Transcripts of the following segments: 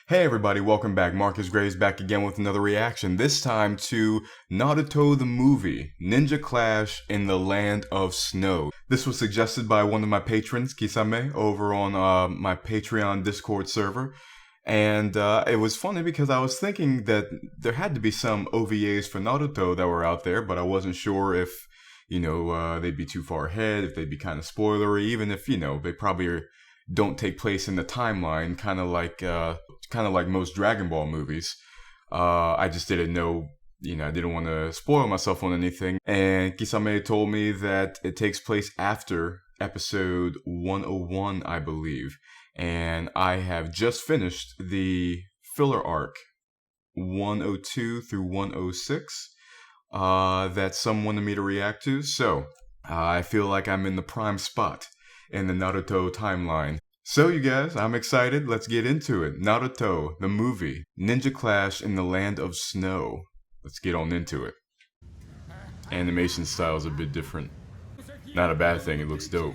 Hey everybody, welcome back. Marcus Graves back again with another reaction, this time to Naruto the movie, Ninja Clash in the Land of Snow. This was suggested by one of my patrons, Kisame, over on my Patreon Discord server. And it was funny because I was thinking that there had to be some OVAs for Naruto that were out there, but I wasn't sure if, they'd be too far ahead, if they'd be kind of spoilery, even if, they probably don't take place in the timeline, kind of like most Dragon Ball movies. I just didn't know, I didn't want to spoil myself on anything. And Kisame told me that it takes place after episode 101, I believe. And I have just finished the filler arc 102 through 106 that some wanted me to react to. So I feel like I'm in the prime spot in the Naruto timeline. So you guys, I'm excited. Let's get into it. Naruto, the movie. Ninja Clash in the Land of Snow. Let's get on into it. Animation style is a bit different. Not a bad thing, it looks dope.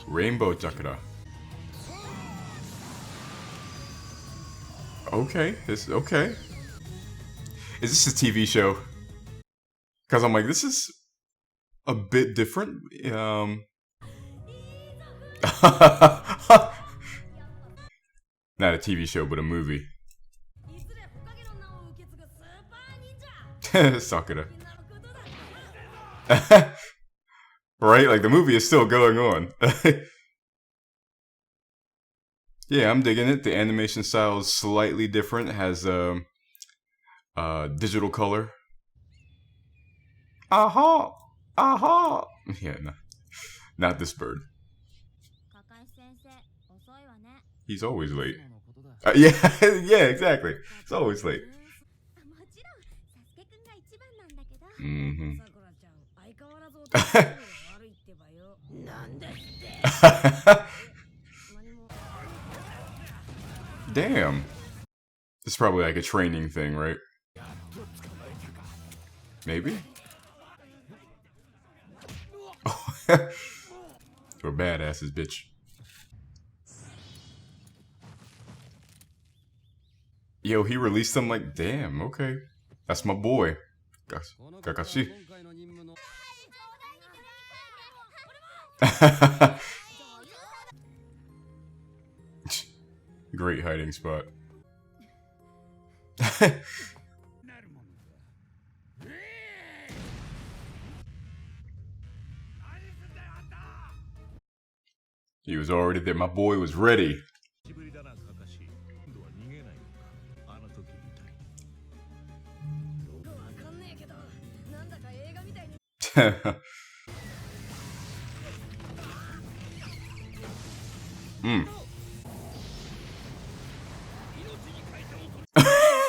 Rainbow Chakra. Okay, okay. Is this a TV show? Because I'm like, this is a bit different. Not a TV show, but a movie. Sakura. Right? Like, the movie is still going on. Yeah, I'm digging it. The animation style is slightly different. It has digital color. Aha! Aha! Yeah, no. Not this bird. He's always late. Yeah, yeah, exactly. It's always late. Mm-hmm. Damn. It's probably like a training thing, right? Maybe? We're badasses, bitch. Yo, he released them like, damn, okay. That's my boy. Kakashi. Great hiding spot. He was already there. My boy was ready.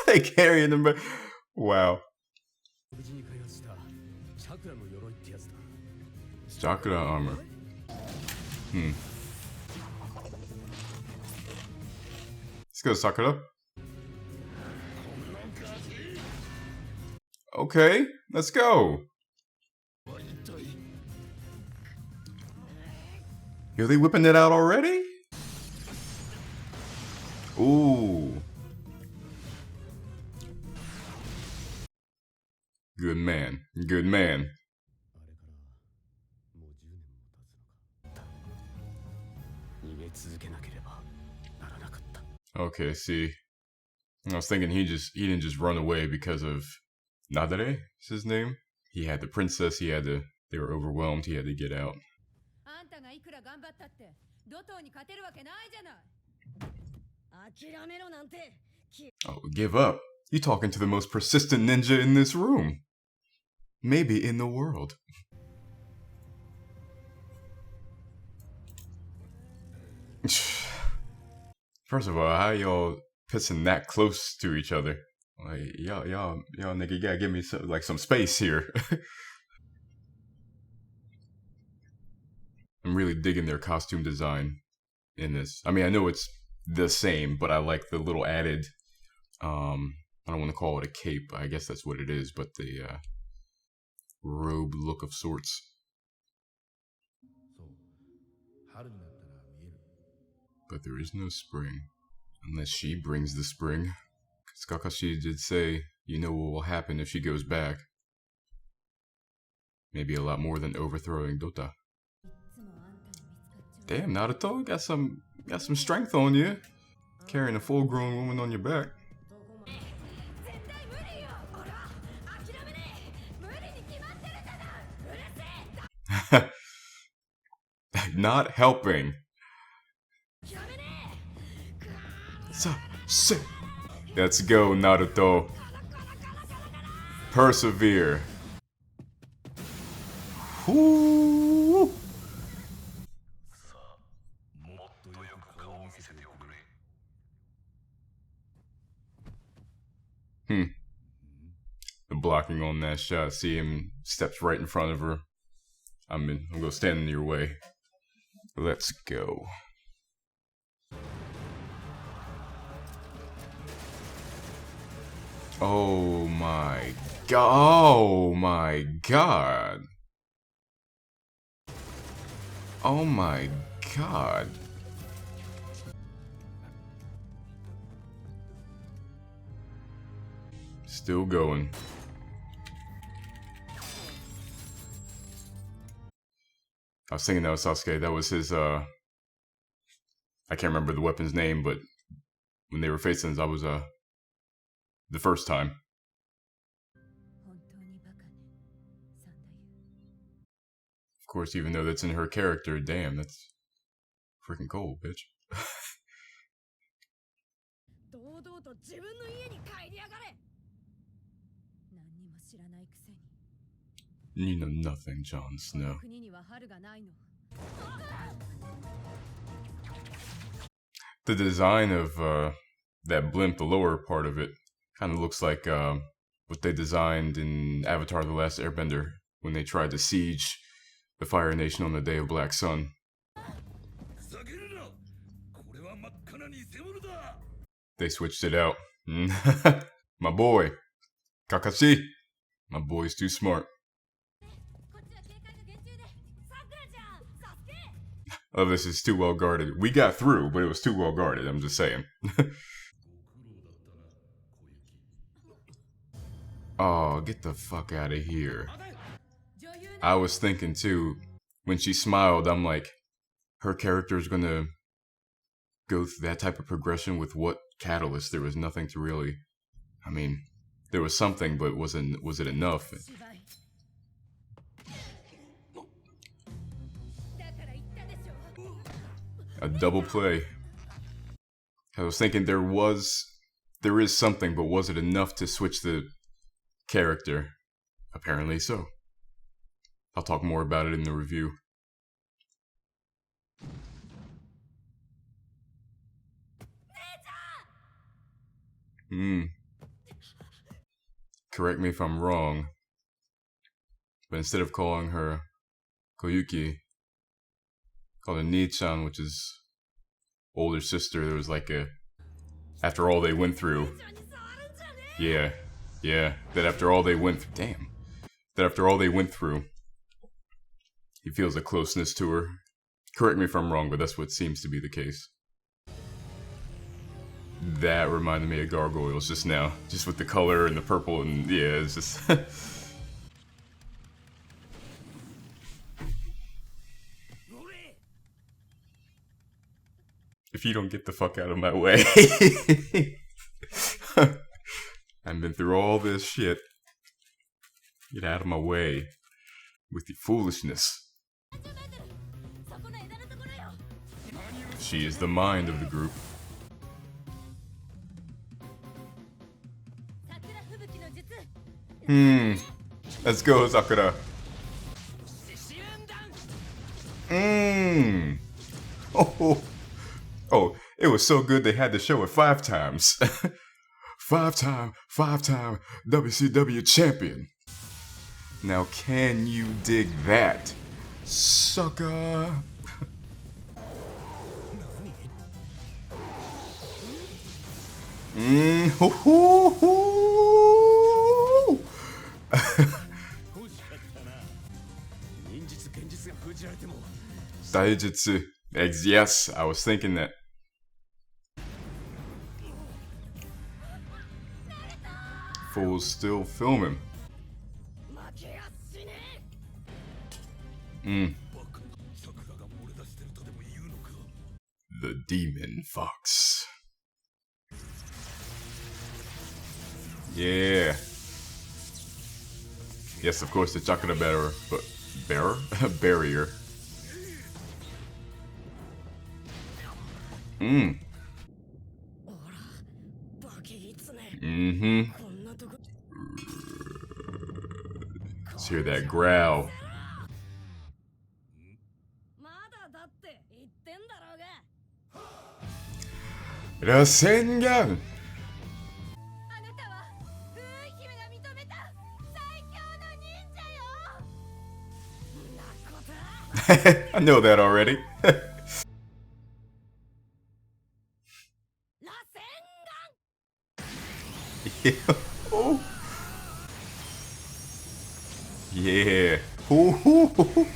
They carrying him back. Wow. Chakra armor. Let's go, Sakura. Okay, let's go. Yo, they whipping it out already? Ooh. Good man. Good man. Okay, see. I was thinking he didn't just run away because of Nadare is his name. He had the princess, they were overwhelmed, he had to get out. Oh, give up. You talking to the most persistent ninja in this room. Maybe in the world. First of all, how y'all pissing that close to each other? Like, y'all nigga gotta give me some space here. I'm really digging their costume design in this. I mean, I know it's the same, but I like the little added, I don't want to call it a cape. I guess that's what it is, but the robe look of sorts. But there is no spring. Unless she brings the spring. Because Kakashi did say, you know what will happen if she goes back. Maybe a lot more than overthrowing Dota. Damn, Naruto, got some strength on you. Carrying a full-grown woman on your back. Not helping. Let's go, Naruto. Persevere. Whoo! The blocking on that shot. See him steps right in front of her. I'm gonna stand in your way. Let's go. Oh my god. Oh my god. Oh my god. Still going. I was thinking that was Sasuke. That was his, I can't remember the weapon's name, but when they were facing, that was, the first time. Of course, even though that's in her character, damn, that's freaking cold, bitch. You know nothing, Jon Snow. The design of that blimp, the lower part of it, kind of looks like what they designed in Avatar: The Last Airbender when they tried to siege the Fire Nation on the Day of Black Sun. They switched it out. My boy, Kakashi. My boy's too smart. Oh, this is too well guarded. We got through, but it was too well guarded, I'm just saying. Oh, get the fuck out of here. I was thinking too, when she smiled, I'm like, her character is gonna go through that type of progression with what catalyst? There was nothing to really, I mean, there was something, but was it enough? A double play. I was thinking there is something, but was it enough to switch the character? Apparently so. I'll talk more about it in the review. Correct me if I'm wrong, but instead of calling her Koyuki, called her Nii-chan, which is older sister. There was like a, after all they went through, yeah, that after all they went through, that after all they went through, he feels a closeness to her. Correct me if I'm wrong, but that's what seems to be the case. That reminded me of Gargoyles just now, just with the color and the purple, and yeah, it's just... If you don't get the fuck out of my way. I've been through all this shit. Get out of my way with your foolishness. She is the mind of the group. Let's go, Sakura. Oh, it was so good they had to show it 5 times. Five-time WCW champion. Now can you dig that, sucker? Daijutsu. Yes, I was thinking that. fool's still filming. The Demon Fox. Yeah. Yes, of course, the Chakra bearer, but barrier. Let's hear that growl. Rasengan! I know that already. Yeah. Oh. Yeah. Ooh.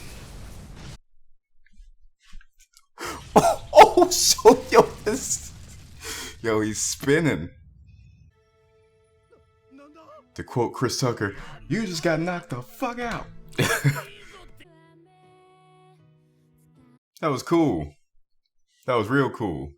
Oh, so yo, he's spinning. To quote Chris Tucker, you just got knocked the fuck out. That was cool. That was real cool.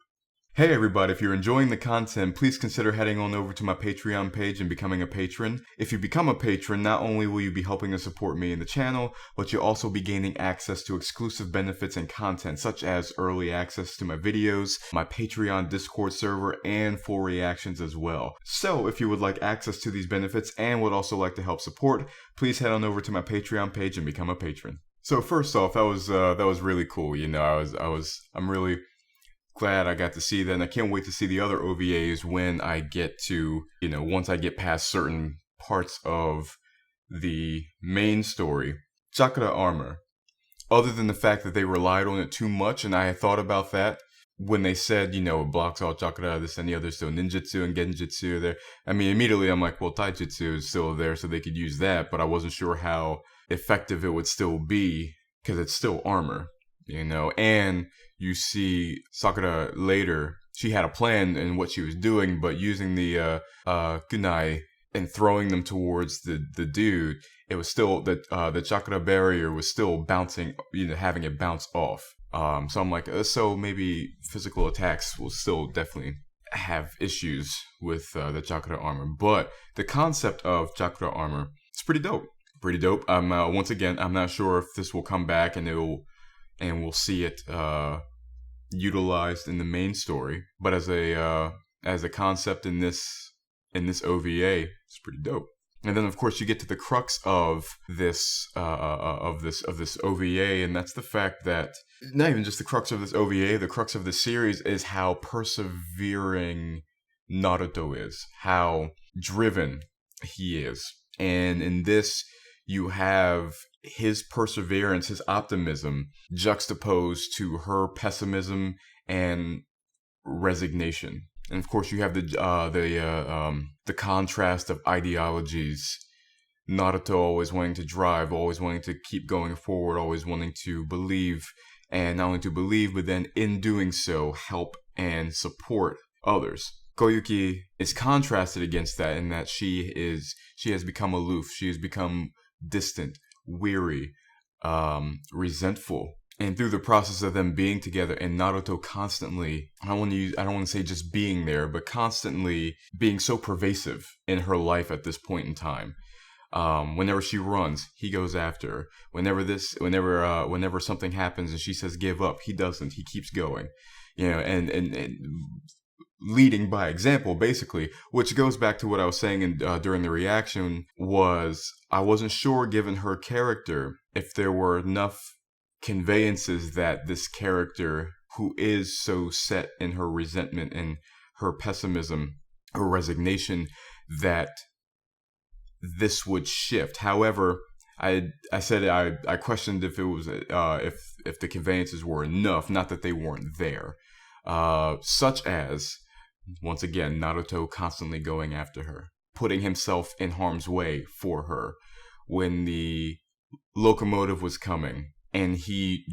Hey everybody, if you're enjoying the content, please consider heading on over to my Patreon page and becoming a patron. If you become a patron, not only will you be helping to support me and the channel, but you'll also be gaining access to exclusive benefits and content, such as early access to my videos, my Patreon Discord server, and full reactions as well. So if you would like access to these benefits and would also like to help support, please head on over to my Patreon page and become a patron. So first off, that was really cool. You know, I'm really glad I got to see that, and I can't wait to see the other OVAs when I get to, you know, once I get past certain parts of the main story. Chakra armor. Other than the fact that they relied on it too much, and I had thought about that when they said, you know, it blocks all chakra, this and the other, so ninjutsu and genjutsu are there. I mean, immediately I'm like, well, taijutsu is still there, so they could use that, but I wasn't sure how effective it would still be, because it's still armor, you know, and you see Sakura later, she had a plan in what she was doing, but using the kunai and throwing them towards the dude, it was still, the chakra barrier was still bouncing, you know, having it bounce off. So I'm like, so maybe physical attacks will still definitely have issues with the chakra armor. But the concept of chakra armor is pretty dope. Pretty dope. Once again, I'm not sure if this will come back and we'll see it utilized in the main story, but as a concept in this OVA, it's pretty dope. And then of course you get to the crux of this OVA, and that's the fact that not even just the crux of this OVA, the crux of this series is how persevering Naruto is, how driven he is. And in this, you have his perseverance, his optimism, juxtaposed to her pessimism and resignation. And of course, you have the contrast of ideologies. Naruto always wanting to drive, always wanting to keep going forward, always wanting to believe, and not only to believe, but then in doing so, help and support others. Koyuki is contrasted against that in that she has become aloof, she has become distant, weary, resentful. And through the process of them being together, and Naruto constantly, I don't want to say just being there, but constantly being so pervasive in her life at this point in time. Whenever she runs, he goes after her. Whenever something happens and she says give up, he doesn't. He keeps going. You know, and leading by example, basically, which goes back to what I was saying during the reaction, was I wasn't sure, given her character, if there were enough conveyances that this character, who is so set in her resentment and her pessimism, her resignation, that this would shift. However, I said I questioned if it was if the conveyances were enough, not that they weren't there, such as, once again, Naruto constantly going after her, putting himself in harm's way for her. When the locomotive was coming, and he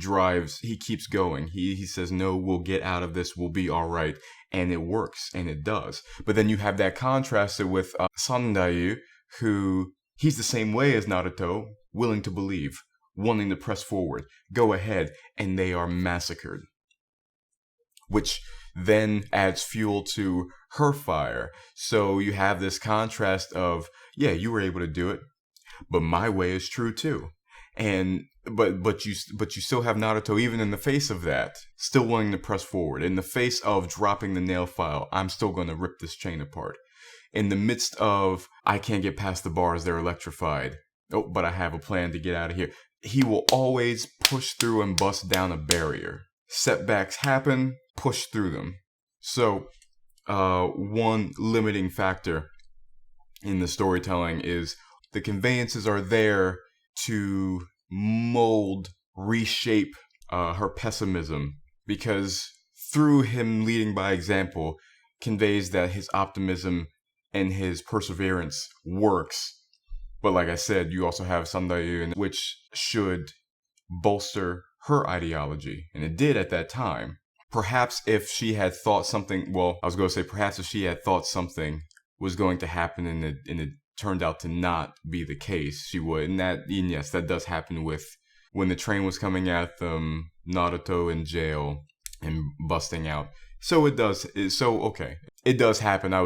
keeps going. He says, no, we'll get out of this, we'll be all right. And it works, and it does. But then you have that contrasted with Sandayu, who he's the same way as Naruto, willing to believe, wanting to press forward, go ahead, and they are massacred. Which then adds fuel to her fire. So you have this contrast of, yeah, you were able to do it, but my way is true too. And but you still have Naruto, even in the face of that, still wanting to press forward. In the face of dropping the nail file, I'm still going to rip this chain apart. In the midst of, I can't get past the bars, they're electrified. Oh, but I have a plan to get out of here. He will always push through and bust down a barrier. Setbacks happen, push through them. So, one limiting factor in the storytelling is the conveyances are there to mold, reshape her pessimism, because through him leading by example conveys that his optimism and his perseverance works. But like I said, you also have Sandayu, which should bolster her ideology, and it did at that time. Perhaps if she had thought something, well, I was going to say perhaps if she had thought something was going to happen and it turned out to not be the case, she would. And yes, that does happen with when the train was coming at them, Naruto in jail and busting out. So it does. Okay, it does happen. I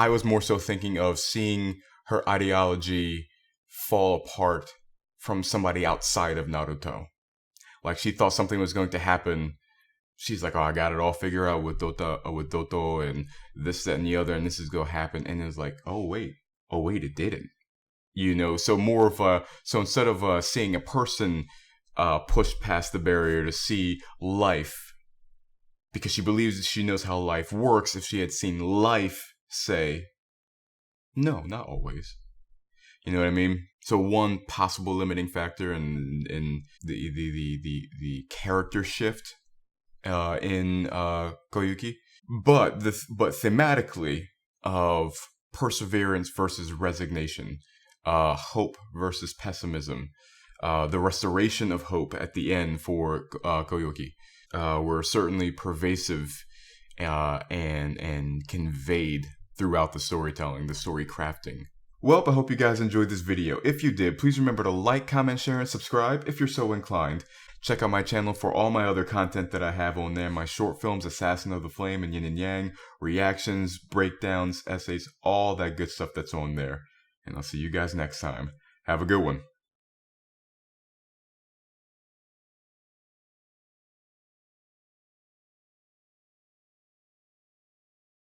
was more so thinking of seeing her ideology fall apart from somebody outside of Naruto. Like, she thought something was going to happen. She's like, oh, I got it all figured out with Doto and this, that, and the other, and this is going to happen. And it's like, oh, wait, it didn't. You know, so instead of seeing a person push past the barrier to see life, because she believes she knows how life works, if she had seen life say, no, not always. You know what I mean? So one possible limiting factor in the character shift in Koyuki, but thematically of perseverance versus resignation, hope versus pessimism, the restoration of hope at the end for Koyuki were certainly pervasive and conveyed throughout the storytelling, the story crafting. Well, I hope you guys enjoyed this video. If you did, please remember to like, comment, share, and subscribe if you're so inclined. Check out my channel for all my other content that I have on there. My short films, Assassin of the Flame and Yin and Yang, reactions, breakdowns, essays, all that good stuff that's on there. And I'll see you guys next time. Have a good one.